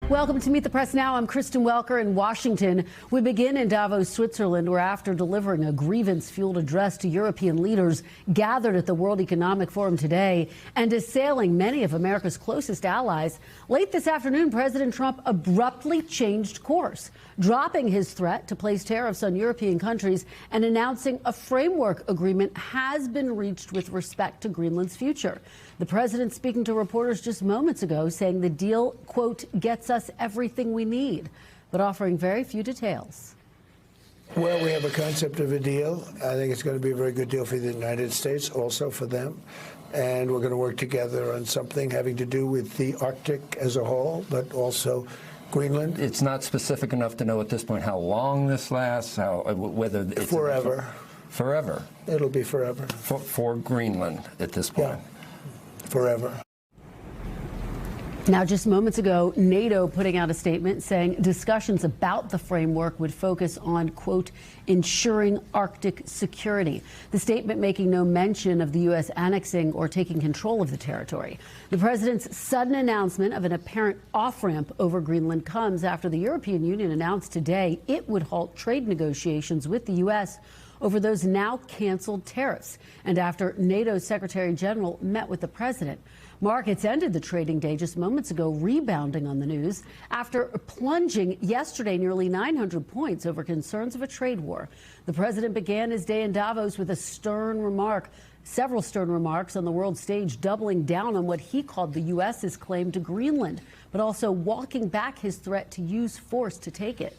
Welcome to Meet the Press Now. I'm Kristen Welker in Washington. We begin in Davos, Switzerland, where after delivering a grievance-fueled address to European leaders gathered at the World Economic Forum today and assailing many of America's closest allies, late this afternoon, President Trump abruptly changed course, dropping his threat to place tariffs on European countries and announcing a framework agreement has been reached with respect to Greenland's future. The president speaking to reporters just moments ago, saying the deal, quote, gets us everything we need, but offering very few details. Well, we have a concept of a deal. I think it's going to be a very good deal for the United States, also for them. And we're going to work together on something having to do with the Arctic as a whole, but also Greenland. It's not specific enough to know at this point how long this lasts, whether it's forever. Forever. It'll be forever. For Greenland at this point. Yeah. Forever. Now, just moments ago, NATO putting out a statement saying discussions about the framework would focus on, quote, ensuring Arctic security. The statement making no mention of the U.S. annexing or taking control of the territory. The president's sudden announcement of an apparent off-ramp over Greenland comes after the European Union announced today it would halt trade negotiations with the U.S. over those now canceled tariffs, and after NATO's Secretary General met with the president. Markets ended the trading day just moments ago, rebounding on the news after plunging yesterday nearly 900 points over concerns of a trade war. The president began his day in Davos with several stern remarks on the world stage, doubling down on what he called the U.S.'s claim to Greenland, but also walking back his threat to use force to take it.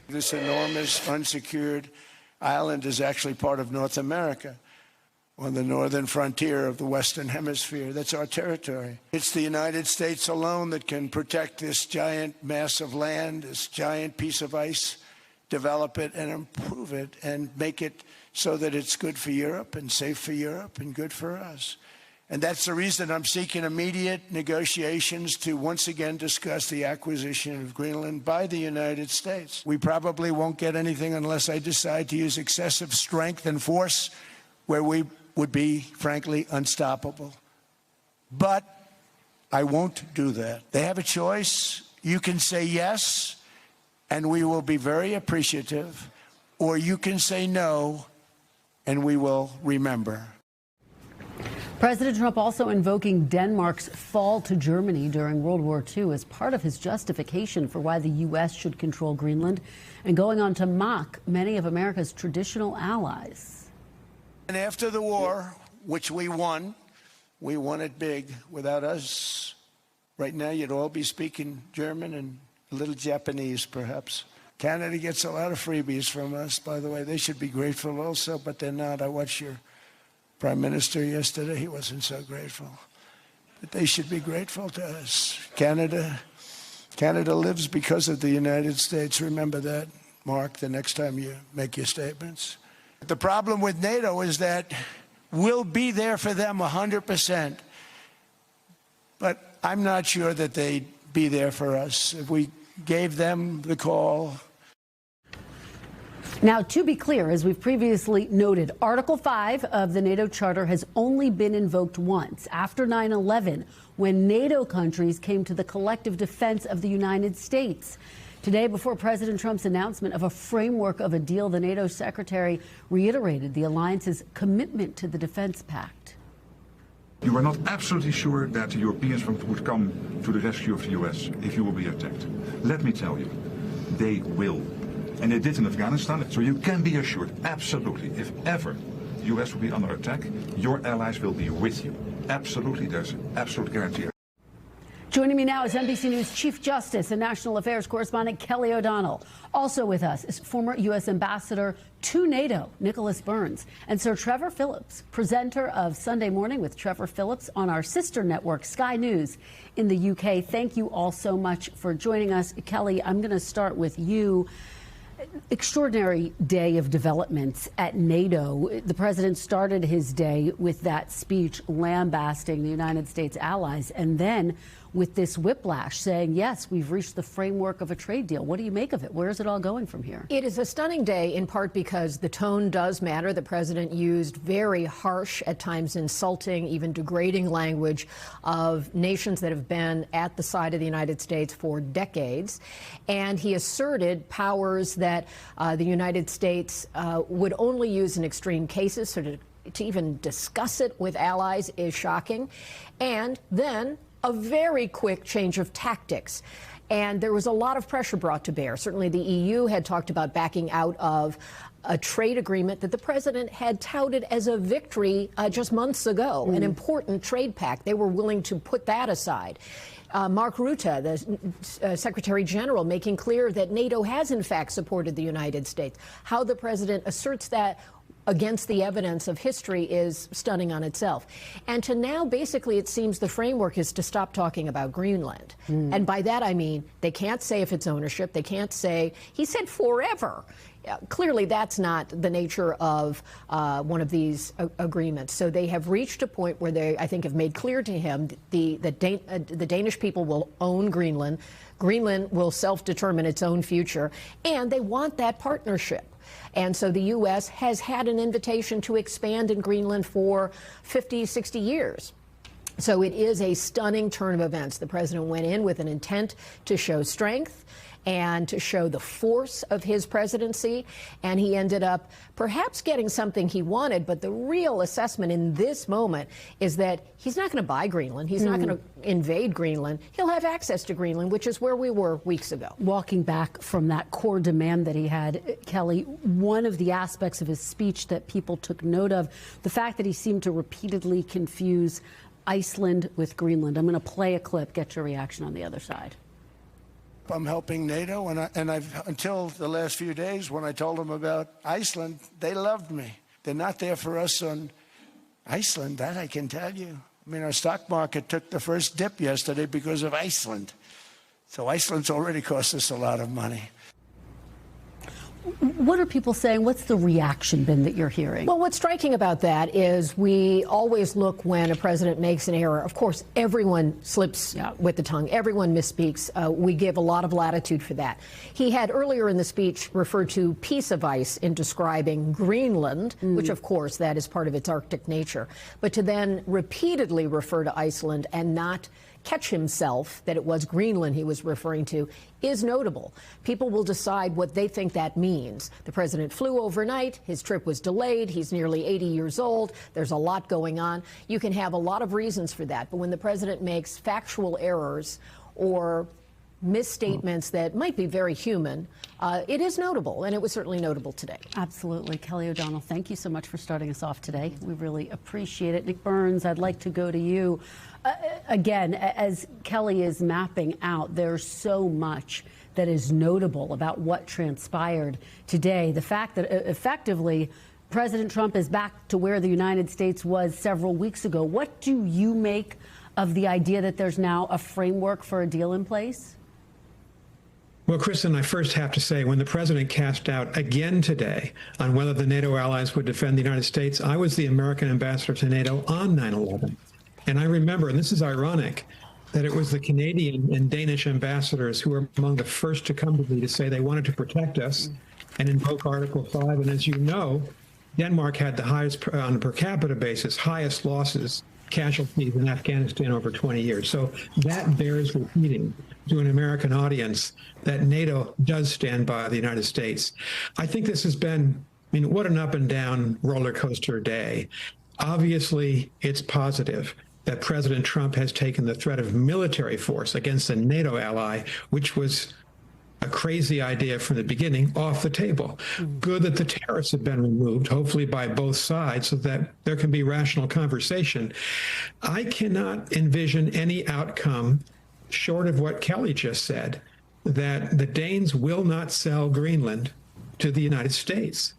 This enormous unsecured island is actually part of North America, on the northern frontier of the Western Hemisphere. That's our territory. It's the United States alone that can protect this giant mass of land, this giant piece of ice, develop it and improve it and make it so that it's good for Europe and safe for Europe and good for us. And that's the reason I'm seeking immediate negotiations to once again discuss the acquisition of Greenland by the United States. We probably won't get anything unless I decide to use excessive strength and force where we would be, frankly, unstoppable. But I won't do that. They have a choice. You can say yes, and we will be very appreciative, or you can say no, and we will remember. President Trump also invoking Denmark's fall to Germany during World War II as part of his justification for why the U.S. should control Greenland, and going on to mock many of America's traditional allies. And after the war, which we won it big. Without us, right now you'd all be speaking German and a little Japanese, perhaps. Canada gets a lot of freebies from us, by the way. They should be grateful also, but they're not. I watched your Prime Minister yesterday. He wasn't so grateful. But they should be grateful to us. Canada lives because of the United States. Remember that, Mark, the next time you make your statements. The problem with NATO is that we'll be there for them 100%. But I'm not sure that they'd be there for us if we gave them the call. Now, to be clear, as we've previously noted, Article 5 of the NATO Charter has only been invoked once, after 9/11, when NATO countries came to the collective defense of the United States. Today, before President Trump's announcement of a framework of a deal, the NATO secretary reiterated the alliance's commitment to the defense pact. You are not absolutely sure that the Europeans would come to the rescue of the U.S. if you will be attacked. Let me tell you, they will. And they did in Afghanistan, so you can be assured, absolutely, if ever the U.S. will be under attack, your allies will be with you. Absolutely, there's an absolute guarantee. Joining me now is NBC News Chief Justice and National Affairs Correspondent Kelly O'Donnell. Also with us is former U.S. Ambassador to NATO, Nicholas Burns, and Sir Trevor Phillips, presenter of Sunday Morning with Trevor Phillips on our sister network, Sky News, in the UK. Thank you all so much for joining us. Kelly, I'm going to start with you. Extraordinary day of developments at NATO. The president started his day with that speech lambasting the United States allies and then with this whiplash, saying, yes, we've reached the framework of a trade deal. What do you make of it? Where is it all going from here? It is a stunning day, in part because the tone does matter. The president used very harsh, at times insulting, even degrading language of nations that have been at the side of the United States for decades. And he asserted powers that the United States would only use in extreme cases. So to even discuss it with allies is shocking. And then a very quick change of tactics. And there was a lot of pressure brought to bear. Certainly the EU had talked about backing out of a trade agreement that the president had touted as a victory just months ago, an important trade pact. They were willing to put that aside. Mark Rutte, the Secretary General, making clear that NATO has in fact supported the United States. How the president asserts that against the evidence of history is stunning on itself. And to now, basically, it seems the framework is to stop talking about Greenland. And by that, I mean, they can't say if it's ownership. They can't say, he said forever. Clearly, that's not the nature of one of these agreements. So they have reached a point where they, I think, have made clear to him the Danish people will own Greenland. Greenland will self-determine its own future. And they want that partnership. And so the U.S. has had an invitation to expand in Greenland for 50, 60 years. So it is a stunning turn of events. The president went in with an intent to show strength and to show the force of his presidency, and he ended up perhaps getting something he wanted, but the real assessment in this moment is that he's not going to buy Greenland. He's not going to invade Greenland. He'll have access to Greenland, which is where we were weeks ago. Walking back from that core demand that he had, Kelly, one of the aspects of his speech that people took note of, the fact that he seemed to repeatedly confuse Iceland with Greenland. I'm going to play a clip, get your reaction on the other side. I'm helping NATO, and I've until the last few days when I told them about Iceland, they loved me. They're not there for us on Iceland, that I can tell you. I mean, our stock market took the first dip yesterday because of Iceland. So Iceland's already cost us a lot of money. What are people saying? What's the reaction been that you're hearing? Well, what's striking about that is we always look when a president makes an error. Of course, everyone slips with the tongue. Everyone misspeaks. We give a lot of latitude for that. He had earlier in the speech referred to piece of ice in describing Greenland, which, of course, that is part of its Arctic nature. But to then repeatedly refer to Iceland and not catch himself that it was Greenland he was referring to is notable. People will decide what they think that means. The president flew overnight. His trip was delayed. He's nearly 80 years old. There's a lot going on. You can have a lot of reasons for that. But when the president makes factual errors or misstatements that might be very human, it is notable, and it was certainly notable today. Absolutely. Kelly O'Donnell, thank you so much for starting us off today. We really appreciate it. Nick Burns, I'd like to go to you. Again, as Kelly is mapping out, there's so much that is notable about what transpired today. The fact that effectively President Trump is back to where the United States was several weeks ago. What do you make of the idea that there's now a framework for a deal in place? Well, Kristen, I first have to say, when the president cast doubt again today on whether the NATO allies would defend the United States, I was the American ambassador to NATO on 9/11. And I remember, and this is ironic, that it was the Canadian and Danish ambassadors who were among the first to come to me to say they wanted to protect us and invoke Article 5. And as you know, Denmark had the highest, on a per capita basis, highest losses, casualties in Afghanistan over 20 years. So that bears repeating to an American audience that NATO does stand by the United States. I think this has been, I mean, what an up and down roller coaster day. Obviously, it's positive that President Trump has taken the threat of military force against a NATO ally, which was a crazy idea from the beginning, off the table. Good that the tariffs have been removed, hopefully by both sides, so that there can be rational conversation. I cannot envision any outcome short of what Kelly just said, that the Danes will not sell Greenland to the United States.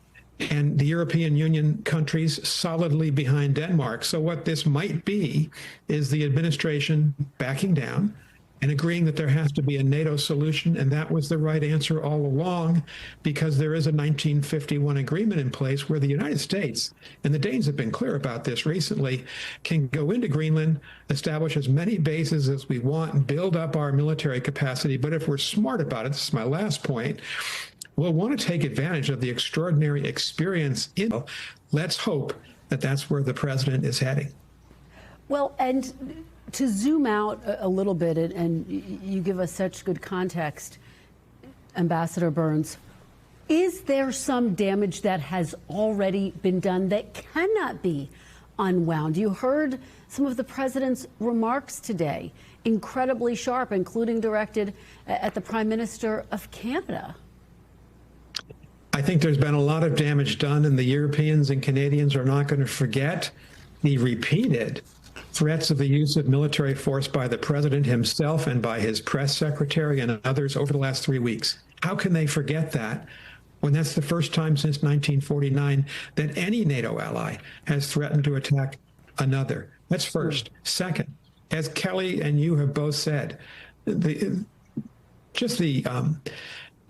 And the European Union countries solidly behind Denmark. So what this might be is the administration backing down, and agreeing that there has to be a NATO solution, and that was the right answer all along, because there is a 1951 agreement in place where the United States, and the Danes have been clear about this recently, can go into Greenland, establish as many bases as we want, and build up our military capacity. But if we're smart about it, this is my last point, we'll want to take advantage of the extraordinary experience in. Let's hope that that's where the president is heading. Well, and to zoom out a little bit, and you give us such good context, Ambassador Burns, is there some damage that has already been done that cannot be unwound? You heard some of the president's remarks today, incredibly sharp, including directed at the Prime Minister of Canada. I think there's been a lot of damage done, and the Europeans and Canadians are not going to forget the repeated threats of the use of military force by the president himself and by his press secretary and others over the last 3 weeks. How can they forget that when that's the first time since 1949 that any NATO ally has threatened to attack another? That's first. Second, as Kelly and you have both said, the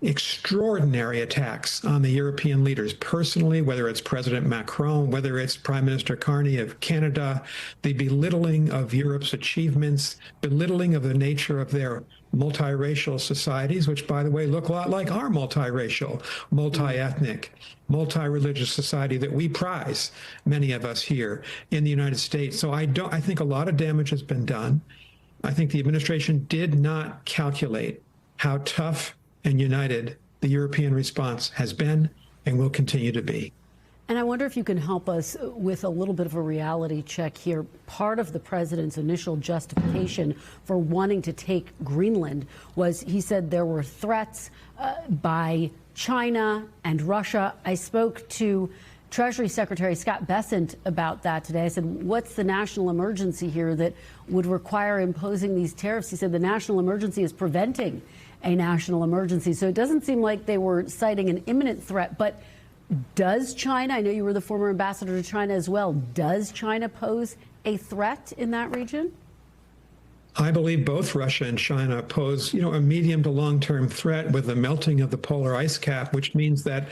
extraordinary attacks on the European leaders personally, whether it's President Macron, whether it's Prime Minister Carney of Canada, the belittling of Europe's achievements, belittling of the nature of their multiracial societies, which, by the way, look a lot like our multiracial, multi-ethnic, multi-religious society that we prize, many of us here in the United States. So I think a lot of damage has been done. I think the administration did not calculate how tough and united the European response has been and will continue to be. And I wonder if you can help us with a little bit of a reality check here. Part of the president's initial justification for wanting to take Greenland was he said there were threats by China and Russia. I spoke to Treasury Secretary Scott Bessent about that today. I said, what's the national emergency here that would require imposing these tariffs? He said the national emergency is preventing a national emergency. So it doesn't seem like they were citing an imminent threat. But does China, I know you were the former ambassador to China as well, does China pose a threat in that region? I believe both Russia and China pose, a medium to long-term threat with the melting of the polar ice cap, which means that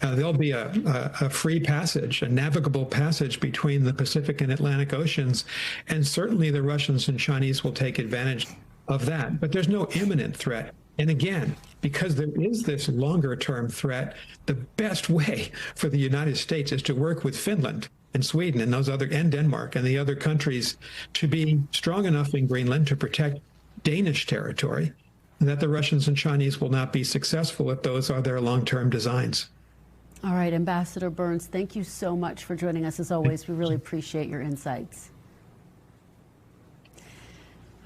there'll be a free passage, a navigable passage between the Pacific and Atlantic Oceans. And certainly the Russians and Chinese will take advantage of that. But there's no imminent threat. And again, because there is this longer-term threat, the best way for the United States is to work with Finland and Sweden and Denmark and the other countries to be strong enough in Greenland to protect Danish territory, that the Russians and Chinese will not be successful if those are their long-term designs. All right, Ambassador Burns, thank you so much for joining us as always. We really appreciate your insights.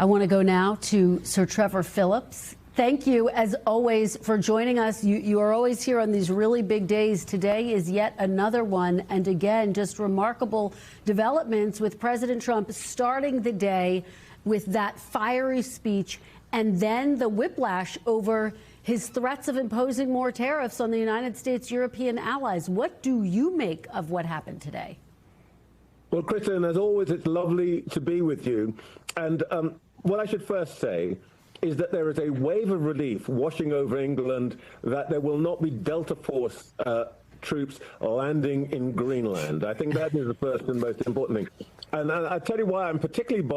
I want to go now to Sir Trevor Phillips. Thank you, as always, for joining us. You are always here on these really big days. Today is yet another one. And again, just remarkable developments with President Trump starting the day with that fiery speech and then the whiplash over his threats of imposing more tariffs on the United States' European allies. What do you make of what happened today? Well, Kristen, as always, it's lovely to be with you. And what I should first say is that there is a wave of relief washing over England that there will not be Delta Force troops landing in Greenland. I think that is the first and most important thing. And I'll tell you why I'm particularly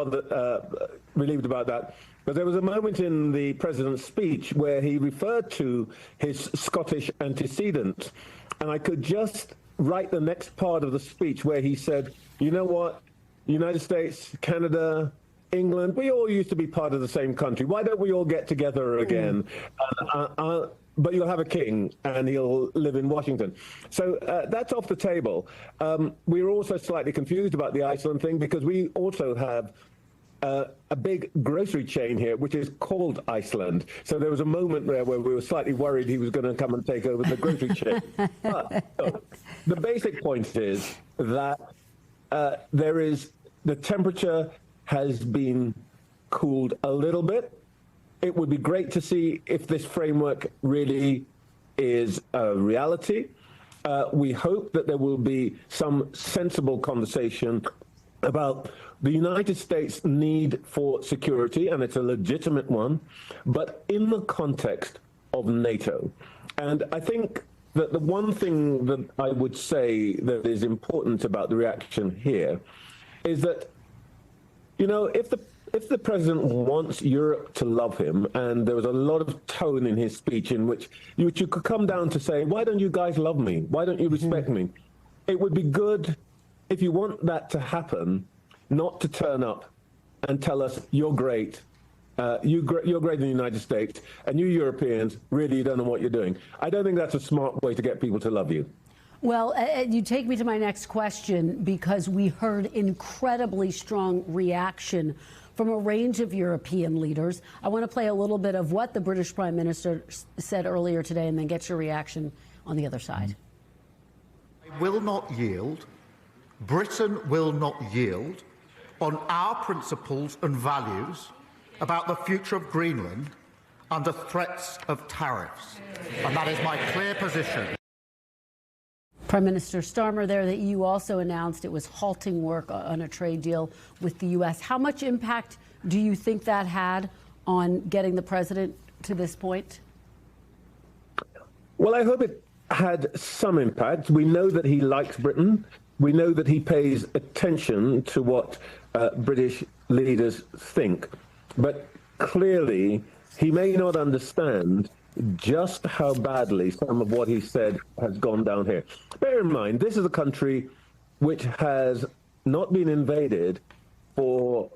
relieved about that. But there was a moment in the president's speech where he referred to his Scottish antecedents. And I could just write the next part of the speech where he said, you know what, United States, Canada, England, we all used to be part of the same country. Why don't we all get together again? But you'll have a king, and he'll live in Washington. So that's off the table. We're also slightly confused about the Iceland thing because we also have a big grocery chain here, which is called Iceland. So there was a moment there where we were slightly worried he was going to come and take over the grocery chain. But the basic point is that the temperature has been cooled a little bit. It would be great to see if this framework really is a reality. We hope that there will be some sensible conversation about the United States' need for security, and it's a legitimate one, but in the context of NATO. And I think that the one thing that I would say that is important about the reaction here is that, you know, if the president wants Europe to love him, and there was a lot of tone in his speech in which you could come down to say, why don't you guys love me? Why don't you respect me? It would be good, if you want that to happen, not to turn up and tell us you're great. You're great in the United States, and you Europeans, really, you don't know what you're doing. I don't think that's a smart way to get people to love you. Well, you take me to my next question, because we heard incredibly strong reaction from a range of European leaders. I want to play a little bit of what the British Prime Minister said earlier today and then get your reaction on the other side. I will not yield. Britain will not yield on our principles and values about the future of Greenland under threats of tariffs. And that is my clear position. Prime Minister Starmer there, the EU also announced it was halting work on a trade deal with the U.S. How much impact do you think that had on getting the president to this point? Well, I hope it had some impact. We know that he likes Britain. We know that he pays attention to what British leaders think. But clearly, he may not understand just how badly some of what he said has gone down here. Bear in mind, this is a country which has not been invaded for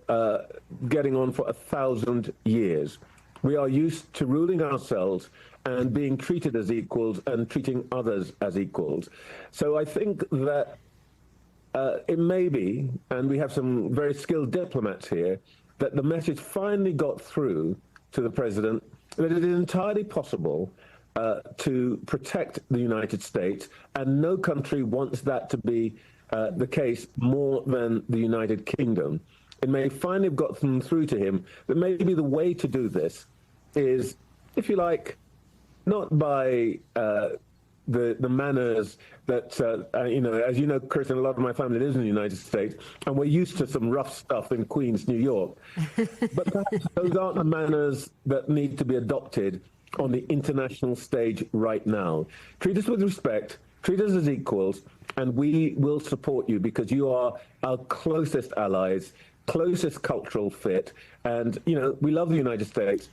getting on for 1,000 years. We are used to ruling ourselves and being treated as equals and treating others as equals. So I think that it may be, and we have some very skilled diplomats here, that the message finally got through to the president that it is entirely possible to protect the United States, and no country wants that to be the case more than the United Kingdom. It may finally have gotten through to him that maybe the way to do this is, if you like, not by the manners that, you know, as you know, Chris, and a lot of my family lives in the United States, and we're used to some rough stuff in Queens, New York. But perhaps those aren't the manners that need to be adopted on the international stage right now. Treat us with respect, treat us as equals, and we will support you because you are our closest allies, closest cultural fit. And, you know, we love the United States,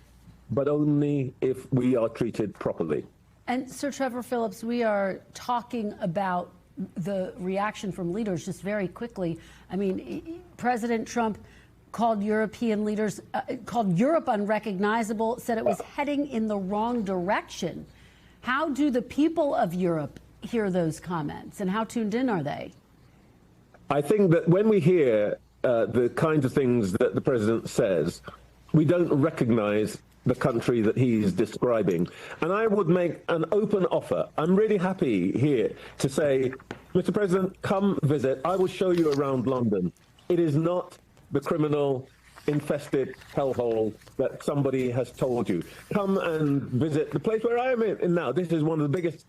but only if we are treated properly. And Sir Trevor Phillips, we are talking about the reaction from leaders just very quickly. I mean, President Trump called European leaders, called Europe unrecognizable, said it was heading in the wrong direction. How do the people of Europe hear those comments, and how tuned in are they? I think that when we hear the kinds of things that the president says, we don't recognize the country that he's describing. And I would make an open offer. I'm really happy here to say, Mr. President, come visit. I will show you around London. It is not the criminal infested hellhole that somebody has told you. Come and visit the place where I am in now. This is one of the biggest,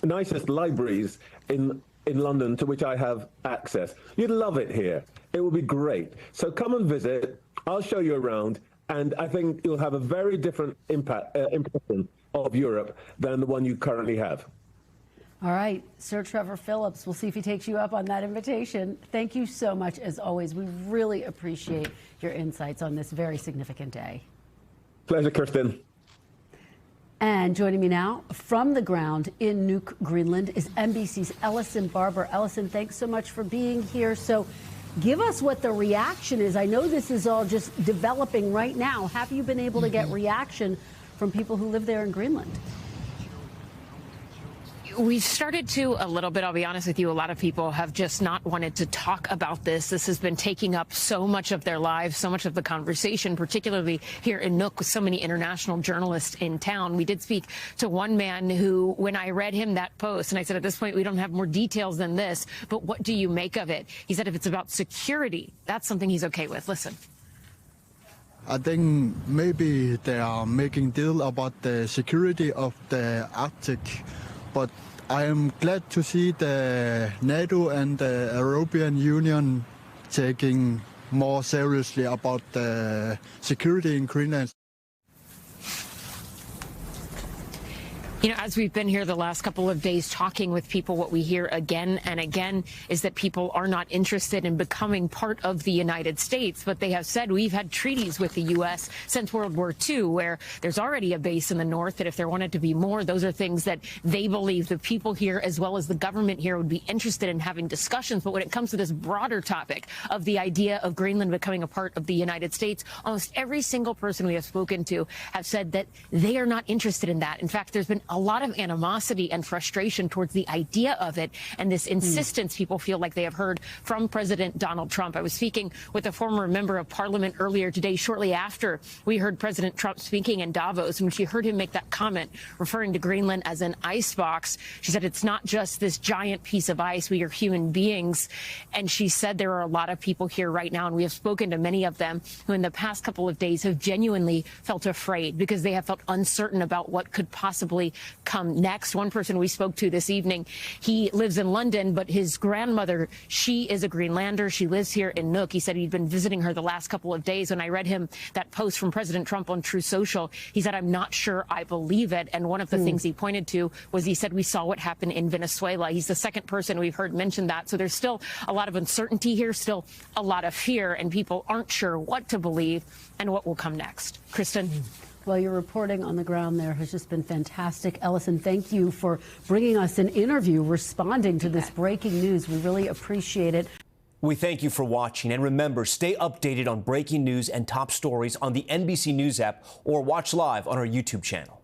nicest libraries in London to which I have access. You'd love it here. It will be great. So come and visit. I'll show you around. And I think you'll have a very different impression of Europe than the one you currently have. All right, Sir Trevor Phillips, we'll see if he takes you up on that invitation. Thank you so much, as always. We really appreciate your insights on this very significant day. Pleasure, Kirsten. And joining me now from the ground in Nuuk, Greenland, is NBC's Ellison Barber. Ellison, thanks so much for being here. So give us what the reaction is. I know this is all just developing right now. Have you been able to get reaction from people who live there in Greenland? We've started to a little bit. I'll be honest with you. A lot of people have just not wanted to talk about this. This has been taking up so much of their lives, so much of the conversation, particularly here in Nuuk with so many international journalists in town. We did speak to one man who, when I read him that post, and I said, at this point, we don't have more details than this, but what do you make of it? He said if it's about security, that's something he's okay with. Listen. I think maybe they are making deal about the security of the Arctic, but I am glad to see the NATO and the European Union taking more seriously about the security in Greenland. You know, as we've been here the last couple of days talking with people, what we hear again and again is that people are not interested in becoming part of the United States. But they have said we've had treaties with the U.S. since World War II, where there's already a base in the north, that if there wanted to be more, those are things that they believe the people here, as well as the government here, would be interested in having discussions. But when it comes to this broader topic of the idea of Greenland becoming a part of the United States, almost every single person we have spoken to have said that they are not interested in that. In fact, there's been a lot of animosity and frustration towards the idea of it, and this insistence people feel like they have heard from President Donald Trump. I was speaking with a former member of parliament earlier today, shortly after we heard President Trump speaking in Davos, and she heard him make that comment referring to Greenland as an icebox. She said it's not just this giant piece of ice, we are human beings. And she said there are a lot of people here right now, and we have spoken to many of them, who in the past couple of days have genuinely felt afraid because they have felt uncertain about what could possibly come next. One person we spoke to this evening, he lives in London, but his grandmother, she is a Greenlander. She lives here in Nuuk. He said he'd been visiting her the last couple of days. When I read him that post from President Trump on True Social, he said, I'm not sure I believe it. And one of the things he pointed to was he said, we saw what happened in Venezuela. He's the second person we've heard mention that. So there's still a lot of uncertainty here, still a lot of fear, and people aren't sure what to believe and what will come next. Kristen? Well, your reporting on the ground there has just been fantastic. Ellison, thank you for bringing us an interview, responding to this breaking news. We really appreciate it. We thank you for watching. And remember, stay updated on breaking news and top stories on the NBC News app or watch live on our YouTube channel.